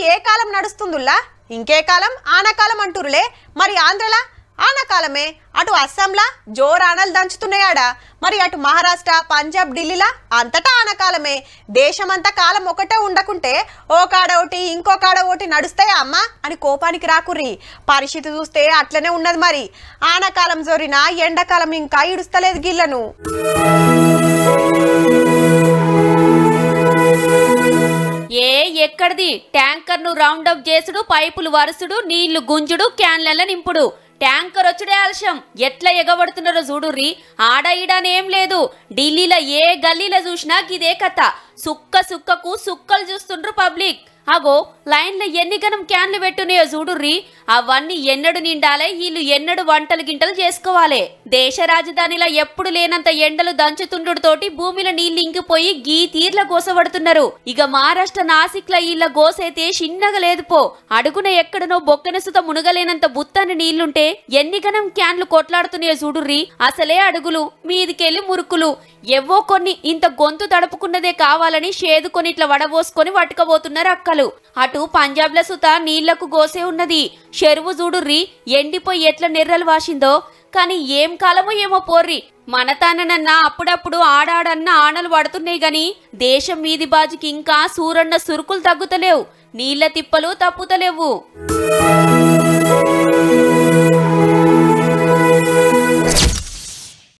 ఏ కాలం నడుస్తుందిలా? ఇంకే కాలం ఆనకాలం అంటురులే. మరి ఆంధ్రలా ఆనకాలమే. అటు అస్సాంలా జోరానలు దంచుతున్నాయాడా. మరి అటు మహారాష్ట్ర, పంజాబ్, ఢిల్లీలా అంతటా ఆనకాలమే. దేశమంతా కాలం ఒకటే ఉండకుంటే ఓ కాడ ఒకటి ఇంకో కాడ ఒకటి నడుస్తాయా అమ్మా అని కోపానికి రాకుర్రి. పరిస్థితి చూస్తే అట్లనే ఉన్నది. మరి ఆనకాలం జోరినా ఎండాకాలం ఇంకా ఇడుస్తలేదు గిల్లను. ఎక్కడిది ట్యాంకర్ ను రౌండ్ అప్ చేసుడు, పైపులు వరుసుడు, నీళ్లు గుంజుడు, క్యాన్ల నింపుడు. ట్యాంకర్ వచ్చుడే ఆలస్యం. ఎట్లా ఎగబడుతున్నారో చూడుర్రి. ఆడ ఈడనేం లేదు. ఢిల్లీలో ఏ గల్లీలో చూసినా గిదే కథ. సుక్కకు సుక్కలు చూస్తుండ్రు పబ్లిక్. అగో లైన్లో ఎన్ని గనం క్యాన్లు పెట్టున్నాయో చూడుర్రి. అవన్నీ ఎన్నడు నిండాలే, వీళ్ళు ఎన్నడు వంటలు గింటలు చేసుకోవాలి. దేశ రాజధానిలో ఎప్పుడు లేనంత ఎండలు దంచుతుండుతోటి భూమిలో నీళ్లు ఇంకిపోయి గీ తీర్ల గోసపడుతున్నారు. ఇక మహారాష్ట్ర నాసిక్ ల వీళ్ళ గోసైతే చిన్నగా లేదు పో. అడుగున ఎక్కడనో బొక్కన సుత మునగలేనంత బుత్తని నీళ్లుంటే ఎన్ని గనం క్యాన్లు కొట్లాడుతున్నాయో చూడుర్రి. అసలే అడుగులు మీదికెళ్ళి మురుకులు. ఎవ్వో కొన్ని ఇంత గొంతు తడుపుకున్నదే కావాలని షేదుకొని ఇట్లా వడబోసుకొని పట్టుకపోతున్నారు అక్కలు. అటు పంజాబ్ లో సుత నీళ్లకు గోసే ఉన్నది. చెరువు చూడుర్రి ఎండిపోయి ఎట్లా నెర్రలు వాసిందో. కానీ ఏం కాలమో ఏమో పోర్రి. మన తానన్నా అప్పుడప్పుడు ఆడాడన్న ఆనలు పడుతున్నాయి గాని దేశం మీది బాజుకి ఇంకా సూరన్న సురుకులు తగ్గుతలేవు, నీళ్ల తిప్పలు తప్పుతలేవు.